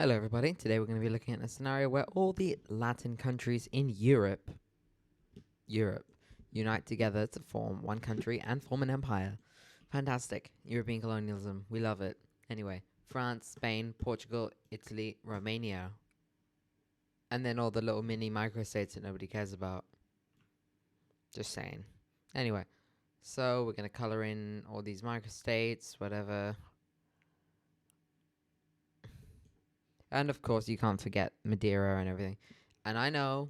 Hello, everybody. Today we're going to be looking at a scenario where all the Latin countries in Europe, unite together to form one country and form an empire. Fantastic. European colonialism. We love it. Anyway, France, Spain, Portugal, Italy, Romania. And then all the little mini microstates that nobody cares about. Just saying. Anyway, so we're going to color in all these microstates, whatever. And of course, you can't forget Madeira and everything. And I know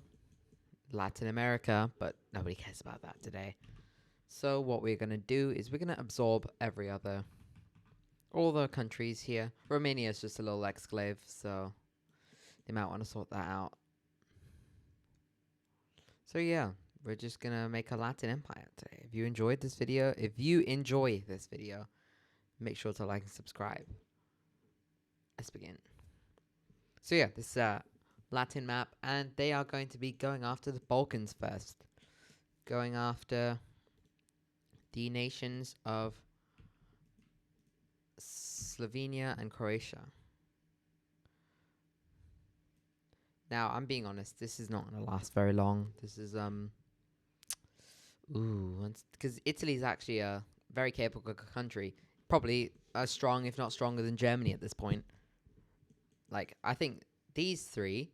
Latin America, but nobody cares about that today. So what we're going to do is we're going to absorb all the countries here. Romania is just a little exclave, so they might want to sort that out. So yeah, we're just going to make a Latin empire today. If you enjoy this video, make sure to like and subscribe. Let's begin. So yeah, this Latin map, and they are going to be going after the Balkans first. Going after the nations of Slovenia and Croatia. Now, I'm being honest, this is not going to last very long. This is, because Italy is actually a very capable country. Probably as strong, if not stronger than Germany at this point. Like, I think these three,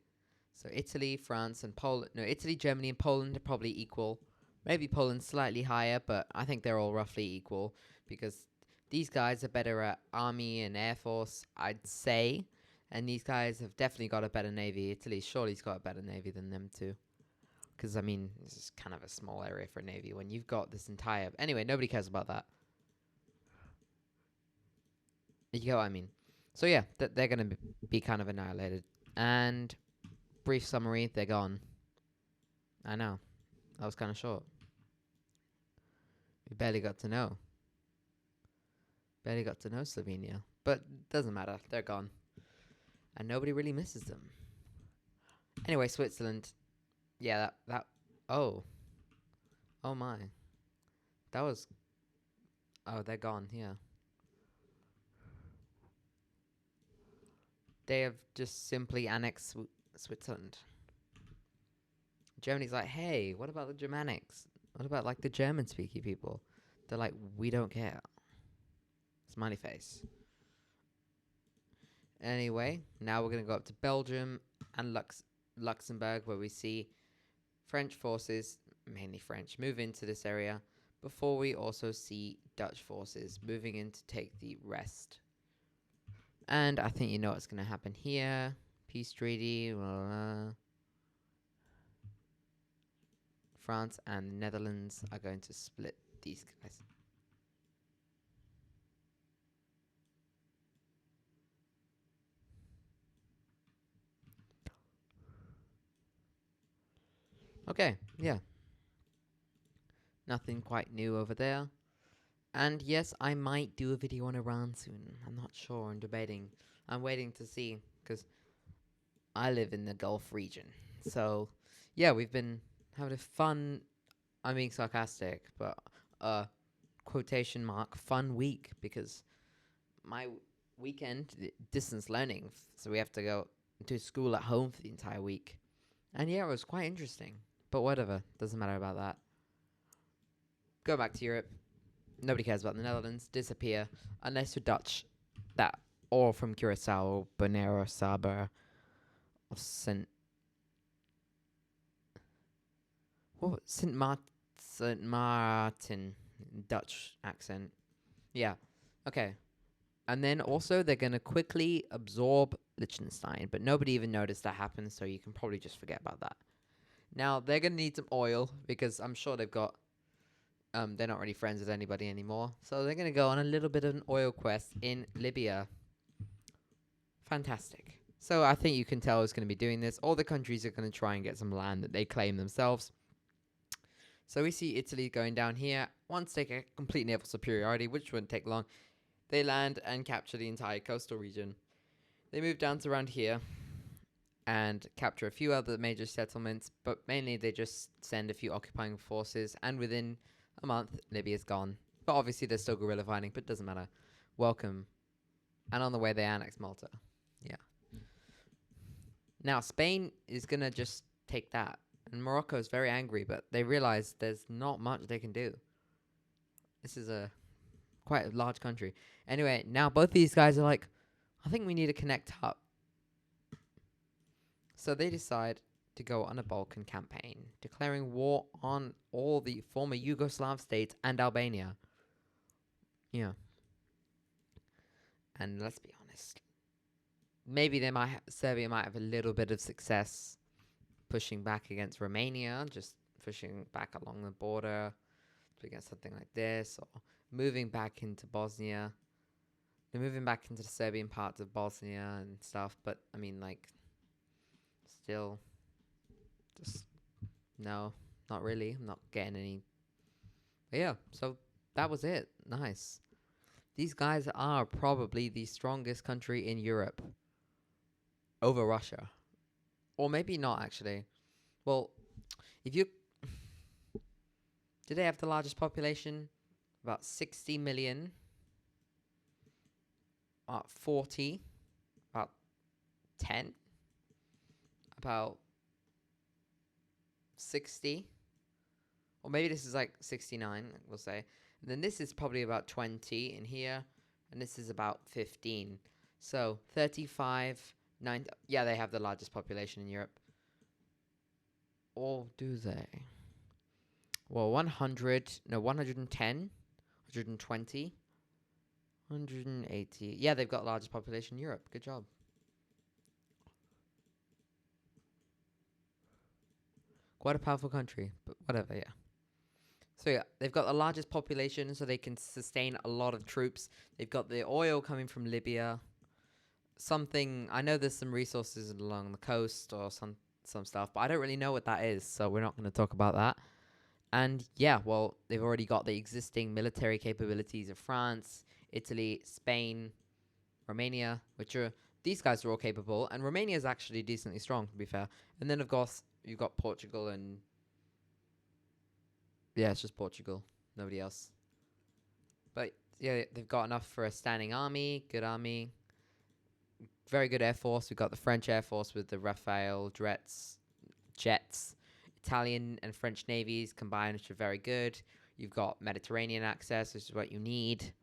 so Italy, France, and Poland, no, Italy, Germany, and Poland are probably equal. Maybe Poland slightly higher, but I think they're all roughly equal because these guys are better at army and air force, I'd say. And these guys have definitely got a better navy. Italy's surely's got a better navy than them too. Because, I mean, this is kind of a small area for a navy when you've got this entire... Anyway, nobody cares about that. You get what I mean? So, yeah, they're going to be kind of annihilated. And, brief summary, they're gone. I know. That was kind of short. We barely got to know. Barely got to know Slovenia. But, doesn't matter. They're gone. And nobody really misses them. Anyway, Switzerland. Yeah, oh. Oh my. That was... Oh, they're gone, yeah. They have just simply annexed Switzerland. Germany's like, hey, what about the Germanics? What about, like, the German-speaking people? They're like, we don't care. Smiley face. Anyway, now we're going to go up to Belgium and Luxembourg, where we see French forces, mainly French, move into this area before we also see Dutch forces moving in to take the rest. And I think you know what's going to happen here. Peace treaty. France and the Netherlands are going to split these guys. Okay, yeah. Nothing quite new over there. And yes, I might do a video on Iran soon. I'm not sure. I'm debating. I'm waiting to see because I live in the Gulf region. So, yeah, we've been having a fun, I'm being sarcastic, but quotation mark, fun week because my weekend, distance learning, so we have to go to school at home for the entire week. And yeah, it was quite interesting. But whatever, doesn't matter about that. Go back to Europe. Nobody cares about the Netherlands. Disappear. Unless you're Dutch. That. Or from Curacao, or Bonaire, or Saba, or St. What? St. Martin. Dutch accent. Yeah. Okay. And then also they're going to quickly absorb Liechtenstein. But nobody even noticed that happen, so you can probably just forget about that. Now, they're going to need some oil because I'm sure they've got... they're not really friends with anybody anymore. So they're going to go on a little bit of an oil quest in Libya. Fantastic. So I think you can tell who's going to be doing this. All the countries are going to try and get some land that they claim themselves. So we see Italy going down here. Once they get complete naval superiority, which wouldn't take long, they land and capture the entire coastal region. They move down to around here and capture a few other major settlements, but mainly they just send a few occupying forces, and within a month, Libya's gone. But obviously they're still guerrilla fighting, but it doesn't matter. Welcome. And on the way, they annex Malta. Yeah. Now Spain is gonna just take that, and Morocco is very angry, but they realize there's not much they can do. This is a quite a large country. Anyway, now both these guys are like, I think we need to connect up. So they decide to go on a Balkan campaign, declaring war on all the former Yugoslav states and Albania. Yeah. And let's be honest, maybe Serbia might have a little bit of success pushing back against Romania, just pushing back along the border against something like this, or moving back into Bosnia. They're moving back into the Serbian parts of Bosnia and stuff, but I mean, like, still, just no, not really. I'm not getting any. But yeah, so that was it. Nice. These guys are probably the strongest country in Europe over Russia. Or maybe not, actually. Well, if you... Do they have the largest population? About 60 million. 40. About 10. About 60. Or maybe this is like 69, we'll say. And then this is probably about 20 in here. And this is about 15. So 35, 9. Yeah, they have the largest population in Europe. Or do they? Well, 110, 120, 180. Yeah, they've got the largest population in Europe. Good job. Quite a powerful country, but whatever, yeah. So yeah, they've got the largest population, so they can sustain a lot of troops. They've got the oil coming from Libya. I know there's some resources along the coast or some stuff, but I don't really know what that is, so we're not going to talk about that. And yeah, well, they've already got the existing military capabilities of France, Italy, Spain, Romania, these guys are all capable, and Romania is actually decently strong, to be fair. And then, of course, you've got Portugal and... Yeah, it's just Portugal. Nobody else. But, yeah, they've got enough for a standing army, good army. Very good air force. We've got the French Air Force with the Rafale jets. Italian and French navies combined, which are very good. You've got Mediterranean access, which is what you need.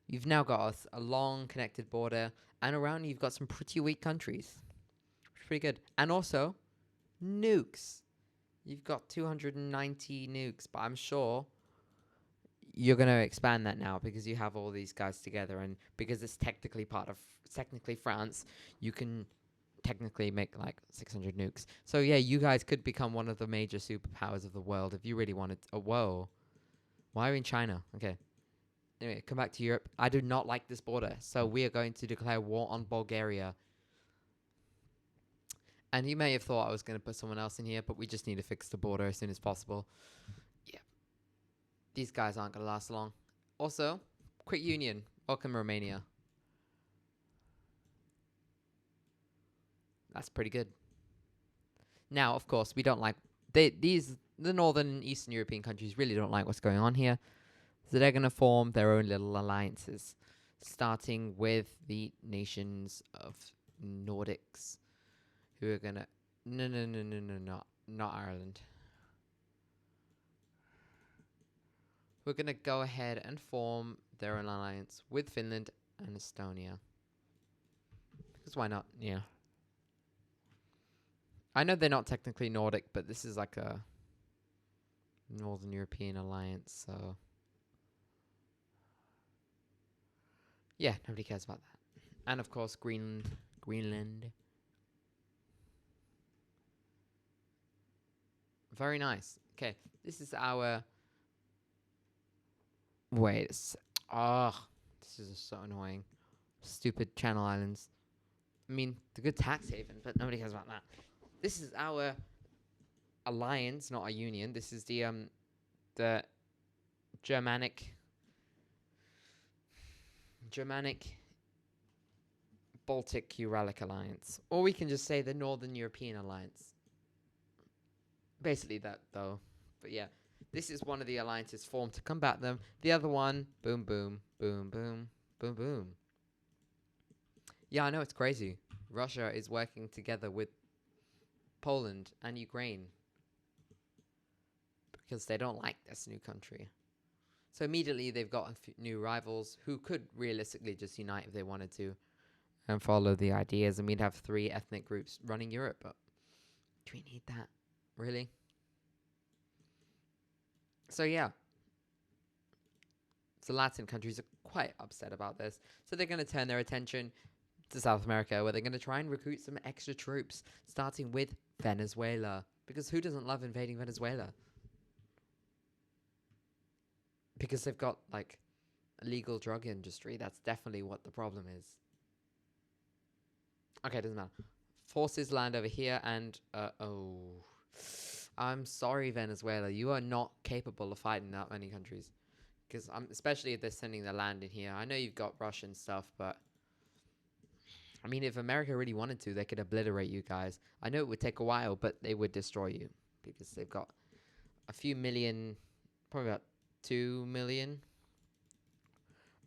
You've now got a long connected border, and around you've got some pretty weak countries. Which is pretty good. And also, nukes. You've got 290 nukes, but I'm sure you're going to expand that now because you have all these guys together, and because it's technically France, you can technically make like 600 nukes. So yeah, you guys could become one of the major superpowers of the world if you really wanted. Oh, whoa. Why are we in China? Okay. Anyway, come back to Europe. I do not like this border, so we are going to declare war on Bulgaria. And you may have thought I was going to put someone else in here, but we just need to fix the border as soon as possible. Yeah. These guys aren't going to last long. Also, quick union. Welcome, Romania. That's pretty good. Now, of course, we don't like... the northern and eastern European countries really don't like what's going on here. So they're going to form their own little alliances, starting with the nations of Nordics, who are going to... No, not Ireland. We're going to go ahead and form their own alliance with Finland and Estonia. Because why not? Yeah. I know they're not technically Nordic, but this is like a Northern European alliance, so... Yeah, nobody cares about that. And of course, Greenland. Very nice. Okay, this is our... Wait. This is so annoying. Stupid Channel Islands. I mean, the good tax haven, but nobody cares about that. This is our alliance, not a union. This is the Germanic Baltic Uralic Alliance. Or we can just say the Northern European Alliance. Basically that, though. But yeah, this is one of the alliances formed to combat them. The other one, boom, boom, boom, boom, boom, boom. Yeah, I know, it's crazy. Russia is working together with Poland and Ukraine because they don't like this new country. So immediately they've got new rivals who could realistically just unite if they wanted to and follow the ideas, and we'd have 3 ethnic groups running Europe. But do we need that? Really? So yeah. So Latin countries are quite upset about this. So they're going to turn their attention to South America, where they're going to try and recruit some extra troops, starting with Venezuela. Because who doesn't love invading Venezuela? Because they've got, like, a legal drug industry. That's definitely what the problem is. Okay, doesn't matter. Forces land over here and, I'm sorry, Venezuela. You are not capable of fighting that many countries. Because especially if they're sending their land in here. I know you've got Russian stuff, but I mean, if America really wanted to, they could obliterate you guys. I know it would take a while, but they would destroy you because they've got a few million, probably about 2 million,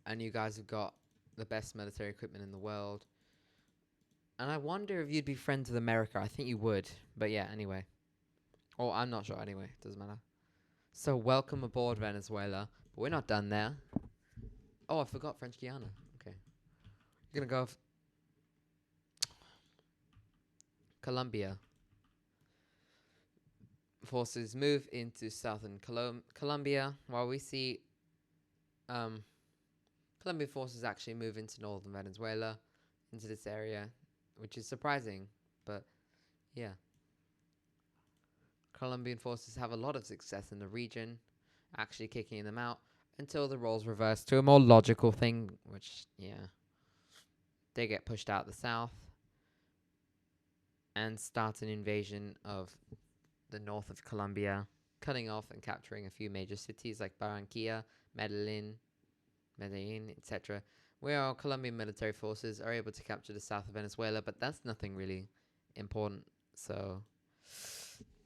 and you guys have got the best military equipment in the world. And I wonder if you'd be friends with America. I think you would, but yeah, anyway. Oh, I'm not sure anyway. Doesn't matter. So welcome aboard, Venezuela. But we're not done there. Oh, I forgot French Guiana. Okay. You're going to go... Colombia. Forces move into southern Colombia, while we see Colombian forces actually move into northern Venezuela, into this area, which is surprising, but yeah. Colombian forces have a lot of success in the region, actually kicking them out, until the roles reverse to a more logical thing, which, yeah. They get pushed out the south and start an invasion of the north of Colombia, cutting off and capturing a few major cities like Barranquilla, Medellin, etc., where our Colombian military forces are able to capture the south of Venezuela, but that's nothing really important. So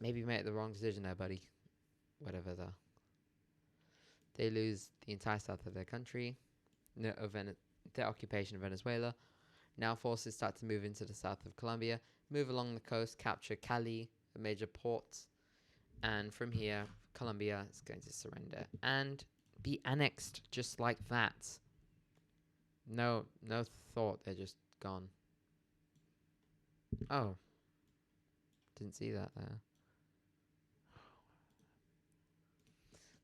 maybe you made the wrong decision there, buddy. Whatever, though. They lose the entire south of their country, their occupation of Venezuela. Now forces start to move into the south of Colombia, move along the coast, capture Cali, a major port, and from here, Colombia is going to surrender and be annexed just like that. No thought, they're just gone. Oh. Didn't see that there.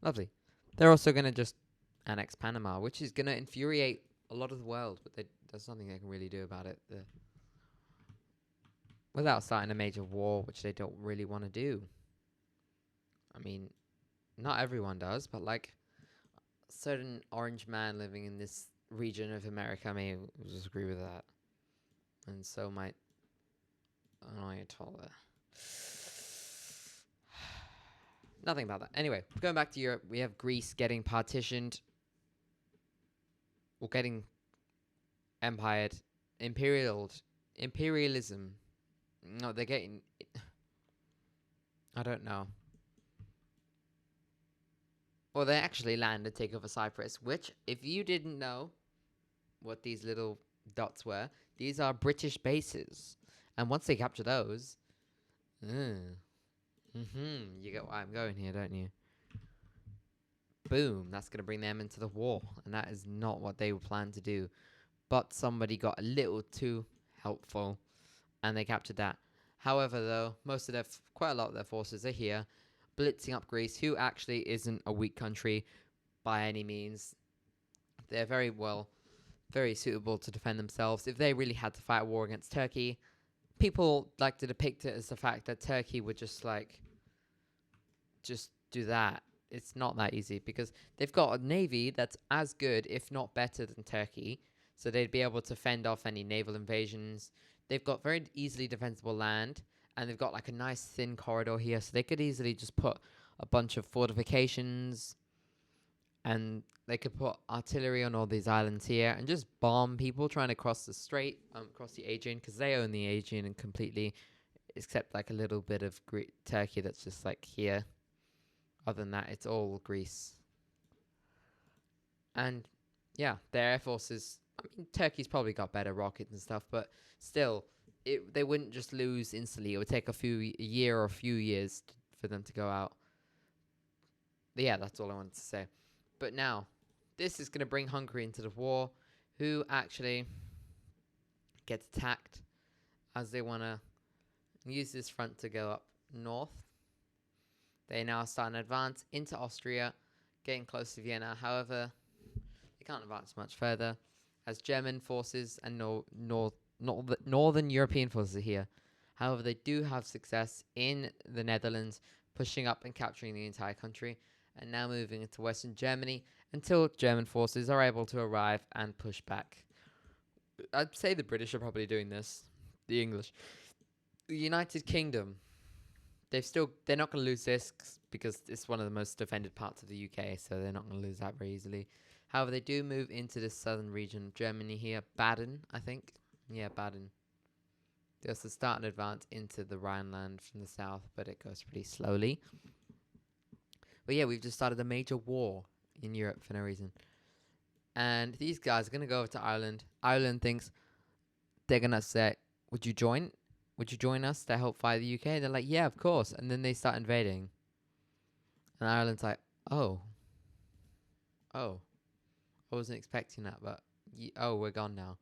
Lovely. They're also going to just annex Panama, which is going to infuriate a lot of the world, but there's nothing they can really do about it without starting a major war, which they don't really want to do. I mean, not everyone does, but like a certain orange man living in this region of America may disagree with that. And so might Ayatollah. Nothing about that. Anyway, going back to Europe, we have Greece getting partitioned, or getting empired, imperialism. No, they're getting... I don't know. Well, they actually land and take over Cyprus, which, if you didn't know what these little dots were, these are British bases. And once they capture those... you get why I'm going here, don't you? Boom, that's going to bring them into the war. And that is not what they planned to do. But somebody got a little too helpful, and they captured that. However, though, most of their, quite a lot of their forces are here, blitzing up Greece, who actually isn't a weak country by any means. They're very suitable to defend themselves. If they really had to fight a war against Turkey, people like to depict it as the fact that Turkey would just do that. It's not that easy because they've got a navy that's as good, if not better, than Turkey. So they'd be able to fend off any naval invasions. They've got very easily defensible land, and they've got like a nice thin corridor here. So they could easily just put a bunch of fortifications, and they could put artillery on all these islands here and just bomb people trying to cross the strait, across the Aegean, because they own the Aegean and completely, except like a little bit of Turkey that's just like here. Other than that, it's all Greece. And yeah, their air forces, I mean, Turkey's probably got better rockets and stuff, but still, they wouldn't just lose instantly. It would take a year or a few years for them to go out. But yeah, that's all I wanted to say. But now, this is going to bring Hungary into the war, who actually gets attacked as they want to use this front to go up north. They now start an advance into Austria, getting close to Vienna. However, they can't advance much further as German forces and Northern European forces are here. However, they do have success in the Netherlands, pushing up and capturing the entire country, and now moving into Western Germany until German forces are able to arrive and push back. I'd say the British are probably doing this. The English. The United Kingdom. They're not going to lose this because it's one of the most defended parts of the UK, so they're not going to lose that very easily. However, they do move into the southern region of Germany here. Baden, I think. Yeah, Baden. They also start an advance into the Rhineland from the south, but it goes pretty slowly. But yeah, we've just started a major war in Europe for no reason. And these guys are going to go over to Ireland. Ireland thinks they're going to say, would you join? Would you join us to help fight the UK? They're like, yeah, of course. And then they start invading. And Ireland's like, oh. I wasn't expecting that, but we're gone now.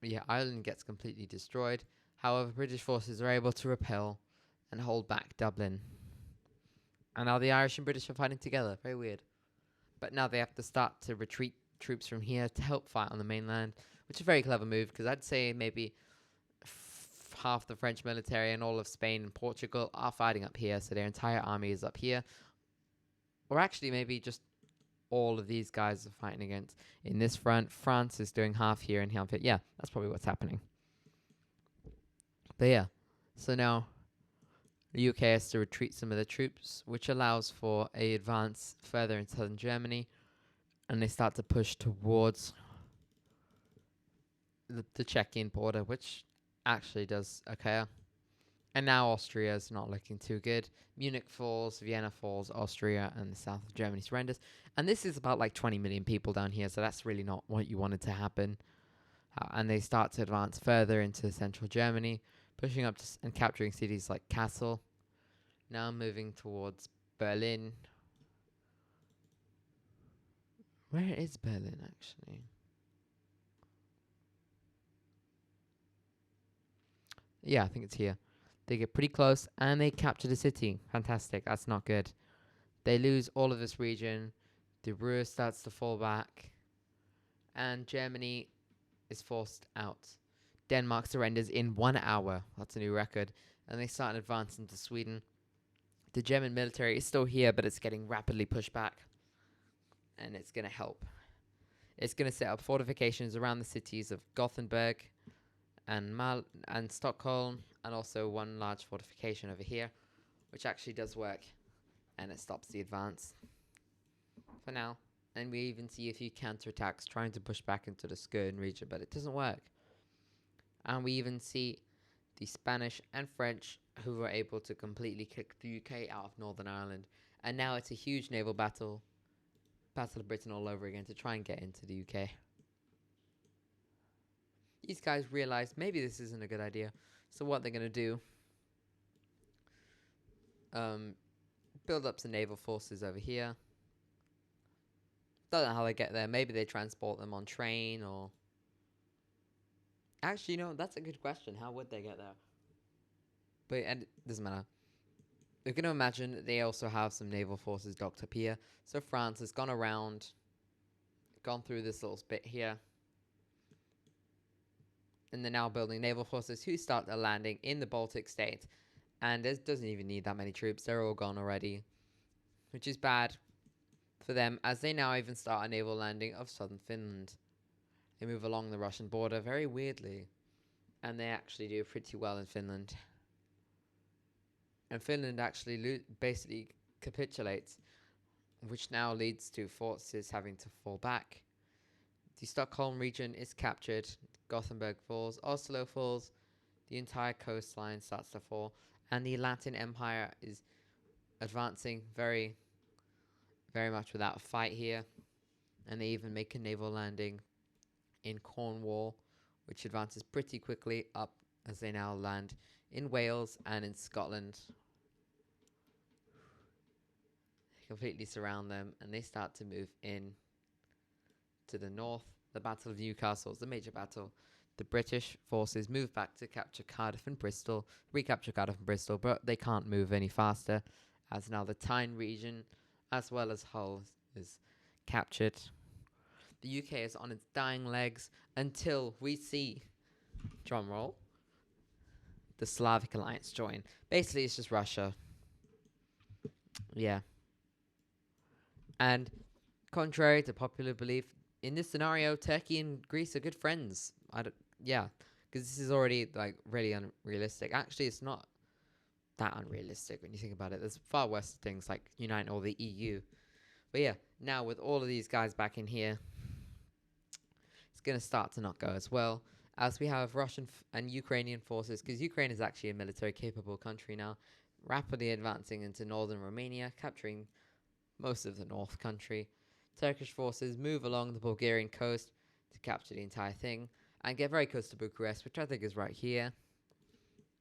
But yeah, Ireland gets completely destroyed. However, British forces are able to repel and hold back Dublin. And now the Irish and British are fighting together. Very weird. But now they have to start to retreat troops from here to help fight on the mainland, which is a very clever move because I'd say maybe half the French military and all of Spain and Portugal are fighting up here, so their entire army is up here. Or actually, maybe just all of these guys are fighting against in this front. France is doing half here and half here. Yeah, that's probably what's happening. But yeah, so now the UK has to retreat some of the troops, which allows for a advance further in southern Germany, and they start to push towards the Czechian border, which actually does occur. And now Austria is not looking too good. Munich falls, Vienna falls, Austria and the south of Germany surrenders. And this is about like 20 million people down here, so that's really not what you wanted to happen. And they start to advance further into central Germany, pushing up and capturing cities like Kassel. Now moving towards Berlin. Where is Berlin, actually? Yeah, I think it's here. They get pretty close, and they capture the city. Fantastic. That's not good. They lose all of this region. The Ruhr starts to fall back. And Germany is forced out. Denmark surrenders in 1 hour. That's a new record. And they start an advance into Sweden. The German military is still here, but it's getting rapidly pushed back. And it's going to help. It's going to set up fortifications around the cities of Gothenburg and Stockholm, and also one large fortification over here, which actually does work, and it stops the advance for now. And we even see a few counterattacks trying to push back into the Skirn region, but it doesn't work. And we even see the Spanish and French who were able to completely kick the UK out of Northern Ireland. And now it's a huge naval battle of Britain all over again to try and get into the UK. These guys realize maybe this isn't a good idea. So what they're going to do, build up some naval forces over here. Don't know how they get there. Maybe they transport them on train or... Actually, no, that's a good question. How would they get there? But it doesn't matter. We're going to imagine that they also have some naval forces docked up here. So France has gone through this little bit here. And they're now building naval forces who start their landing in the Baltic states. And it doesn't even need that many troops. They're all gone already. Which is bad for them, as they now even start a naval landing of southern Finland. They move along the Russian border very weirdly. And they actually do pretty well in Finland. And Finland actually basically capitulates, which now leads to forces having to fall back. The Stockholm region is captured. Gothenburg falls. Oslo falls. The entire coastline starts to fall. And the Latin Empire is advancing very, very much without a fight here. And they even make a naval landing in Cornwall, which advances pretty quickly up as they now land in Wales and in Scotland. They completely surround them and they start to move in to the north. The Battle of Newcastle is the major battle. The British forces move back to capture Cardiff and Bristol, recapture Cardiff and Bristol, but they can't move any faster as now the Tyne region as well as Hull is captured. The UK is on its dying legs until we see, drumroll, the Slavic alliance join. Basically, it's just Russia. Yeah. And contrary to popular belief, in this scenario, Turkey and Greece are good friends. Yeah, because this is already like really unrealistic. Actually, it's not that unrealistic when you think about it. There's far worse things like unite all the EU. But yeah, now with all of these guys back in here, it's going to start to not go as well as we have Russian and Ukrainian forces, because Ukraine is actually a military capable country now, rapidly advancing into northern Romania, capturing most of the north country. Turkish forces move along the Bulgarian coast to capture the entire thing and get very close to Bucharest, which I think is right here.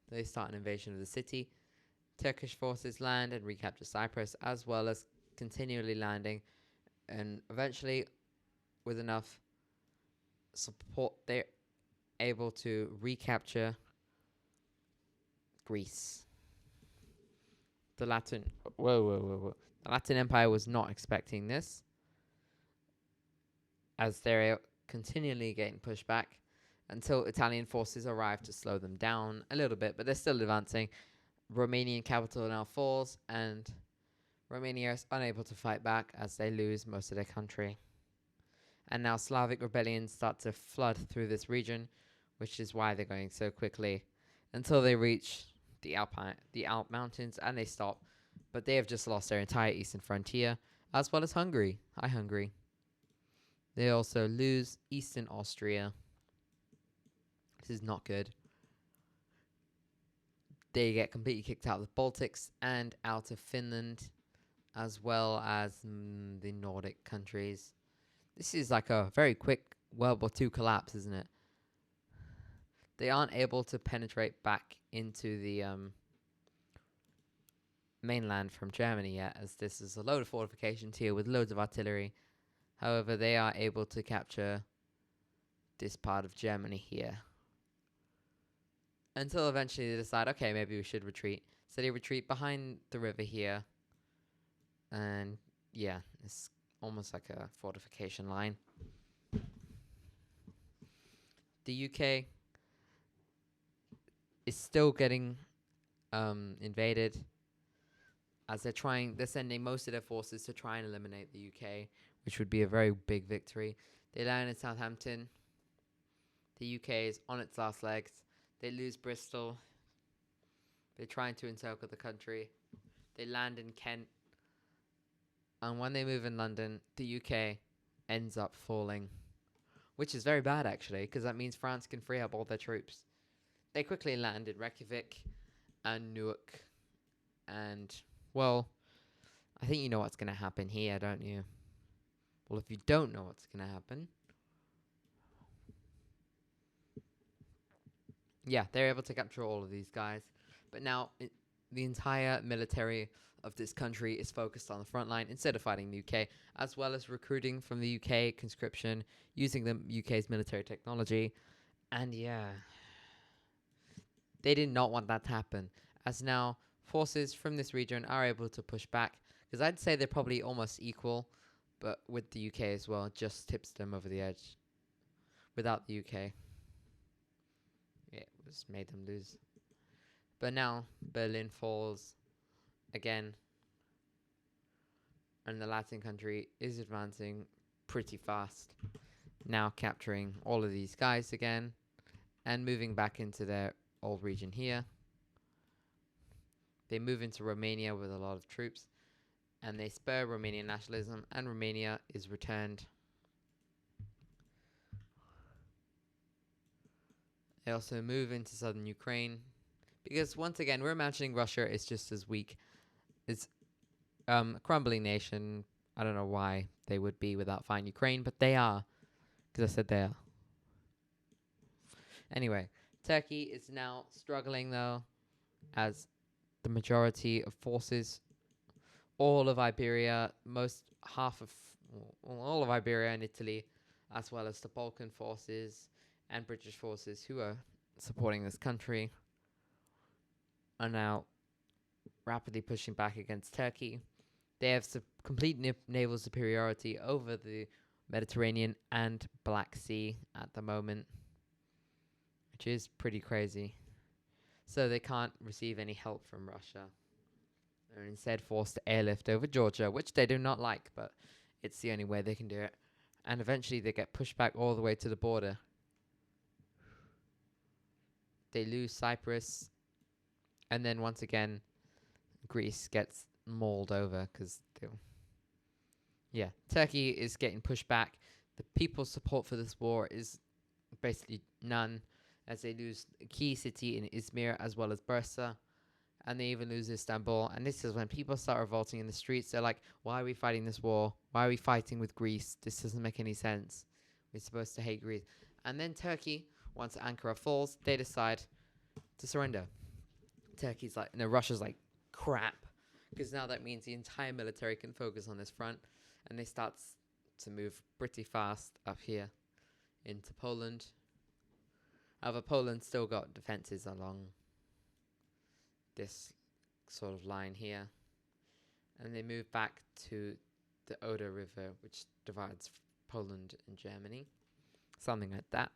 They start an invasion of the city. Turkish forces land and recapture Cyprus, as well as continually landing, and eventually, with enough support, they're able to recapture Greece. The Latin The Latin Empire was not expecting this, as they're continually getting pushed back until Italian forces arrive to slow them down a little bit, but they're still advancing. Romanian capital now falls, and Romania is unable to fight back as they lose most of their country. And now Slavic rebellions start to flood through this region, which is why they're going so quickly until they reach the Alp Mountains and they stop. But they have just lost their entire eastern frontier, as well as Hungary. Hi, Hungary. They also lose eastern Austria. This is not good. They get completely kicked out of the Baltics and out of Finland, as well as the Nordic countries. This is like a very quick World War II collapse, isn't it? They aren't able to penetrate back into the mainland from Germany yet, as this is a load of fortifications here with loads of artillery. However, they are able to capture this part of Germany here. Until eventually they decide, okay, maybe we should retreat. So they retreat behind the river here. And yeah, it's almost like a fortification line. The UK is still getting invaded, as they're sending most of their forces to try and eliminate the UK, which would be a very big victory. They land in Southampton. The UK is on its last legs. They lose Bristol. They're trying to encircle the country. They land in Kent. And when they move in London, the UK ends up falling, which is very bad, actually, because that means France can free up all their troops. They quickly land in Reykjavik and Newark. And, well, I think you know what's going to happen here, don't you? Well, if you don't know what's going to happen, yeah, they're able to capture all of these guys. But now the entire military of this country is focused on the front line instead of fighting the UK, as well as recruiting from the UK, conscription, using the UK's military technology. And yeah, they did not want that to happen, as now forces from this region are able to push back, because I'd say they're probably almost equal, but with the UK as well, it just tips them over the edge. Without the UK, it was made them lose. But now Berlin falls again, and the Latin country is advancing pretty fast, now capturing all of these guys again and moving back into their old region here. They move into Romania with a lot of troops, and they spur Romanian nationalism, and Romania is returned. They also move into southern Ukraine, because once again, we're imagining Russia is just as weak. It's a crumbling nation. I don't know why they would be without fighting Ukraine, but they are, because I said they are. Anyway, Turkey is now struggling though, as the majority of forces, all of Iberia, all of Iberia and Italy, as well as the Balkan forces and British forces who are supporting this country, are now rapidly pushing back against Turkey. They have complete naval superiority over the Mediterranean and Black Sea at the moment, which is pretty crazy. So they can't receive any help from Russia. They're instead forced to airlift over Georgia, which they do not like, but it's the only way they can do it. And eventually they get pushed back all the way to the border. They lose Cyprus, and then once again, Greece gets mauled over because, Turkey is getting pushed back. The people's support for this war is basically none, as they lose a key city in Izmir as well as Bursa, and they even lose Istanbul. And this is when people start revolting in the streets. They're like, why are we fighting this war? Why are we fighting with Greece? This doesn't make any sense. We're supposed to hate Greece. And then Turkey, once Ankara falls, they decide to surrender. Russia's like, crap. Because now that means the entire military can focus on this front. And they start to move pretty fast up here into Poland. However, Poland still got defenses along this sort of line here. And they move back to the Oder River, which divides Poland and Germany. Something like that.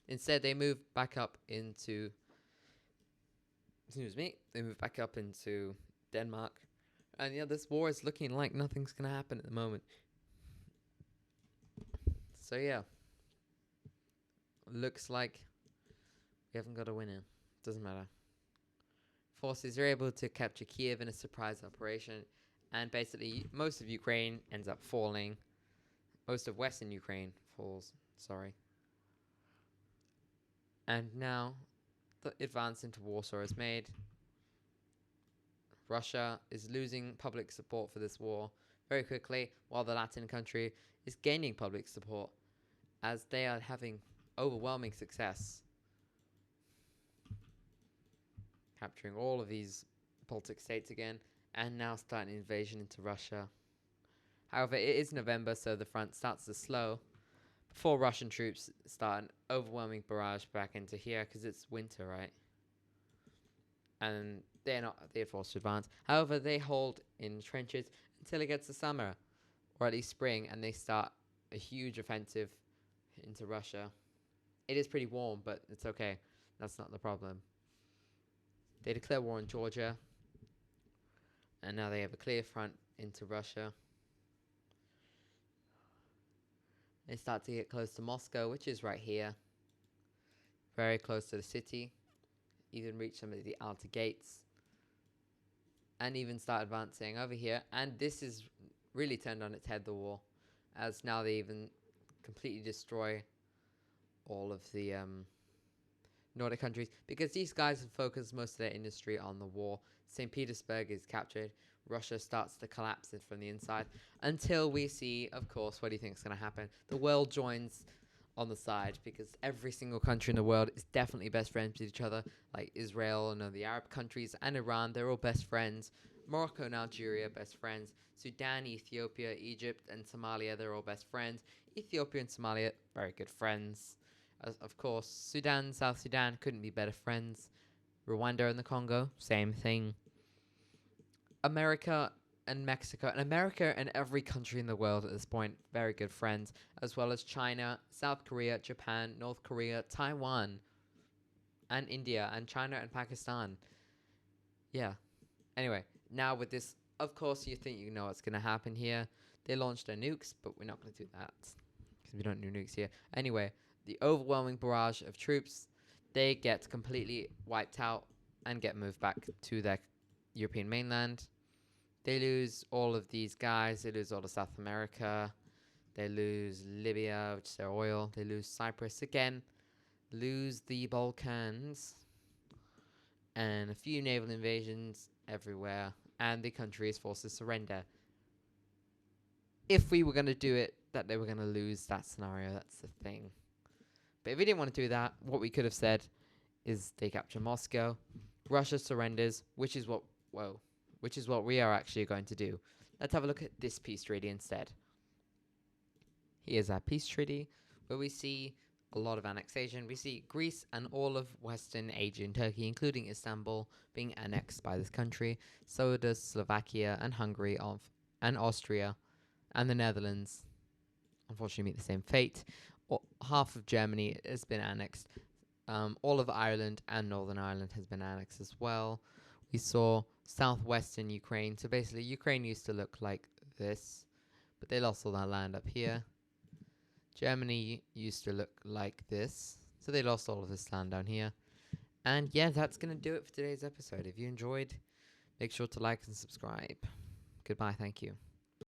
Instead, they move back up into... They move back up into Denmark. And this war is looking like nothing's going to happen at the moment. So looks like we haven't got a winner. Doesn't matter. Forces are able to capture Kiev in a surprise operation, and basically most of Ukraine ends up falling. Most of Western Ukraine falls, And now the advance into Warsaw is made. Russia is losing public support for this war very quickly, while the Latin country is gaining public support as they are having overwhelming success capturing all of these Baltic states again, and now starting an invasion into Russia. However, it is November, so the front starts to slow before Russian troops start an overwhelming barrage back into here, because it's winter, right? And they're forced to advance. However, they hold in trenches until it gets to summer, or at least spring, and they start a huge offensive into Russia. It is pretty warm, but it's okay. That's not the problem. They declare war on Georgia, and now they have a clear front into Russia. They start to get close to Moscow, which is right here. Very close to the city. Even reach some of the outer gates. And even start advancing over here. And this is really turned on its head, the war. As now they even completely destroy all of the Nordic countries. Because these guys have focused most of their industry on the war. St. Petersburg is captured. Russia starts to collapse it from the inside. Until we see, of course, what do you think is going to happen? The world joins on the side, because every single country in the world is definitely best friends with each other, like Israel and the Arab countries and Iran. They're all best friends. Morocco and Algeria, best friends. Sudan, Ethiopia, Egypt, and Somalia, they're all best friends. Ethiopia and Somalia, very good friends. Of course, Sudan, South Sudan couldn't be better friends. Rwanda and the Congo, same thing. America and Mexico, and America and every country in the world at this point, very good friends, as well as China, South Korea, Japan, North Korea, Taiwan, and India, and China and Pakistan. Yeah. Anyway, now with this, of course, you think you know what's going to happen here. They launched their nukes, but we're not going to do that, because we don't do nukes here. Anyway, the overwhelming barrage of troops, they get completely wiped out and get moved back to their European mainland. They lose all of these guys. They lose all of South America. They lose Libya, which is their oil. They lose Cyprus again. Lose the Balkans. And a few naval invasions everywhere. And the country is forced to surrender. If we were going to do it, that they were going to lose that scenario. That's the thing. But if we didn't want to do that, what we could have said is they capture Moscow, Russia surrenders, which is what we are actually going to do. Let's have a look at this peace treaty instead. Here's our peace treaty, where we see a lot of annexation. We see Greece and all of Western Asia, Turkey, including Istanbul, being annexed by this country. So does Slovakia and Hungary and Austria and the Netherlands. Unfortunately, meet the same fate. Half of Germany has been annexed. All of Ireland and Northern Ireland has been annexed as well. We saw southwestern Ukraine. So basically, Ukraine used to look like this, but they lost all that land up here. Germany used to look like this, so they lost all of this land down here. And yeah, that's going to do it for today's episode. If you enjoyed, make sure to like and subscribe. Goodbye, thank you.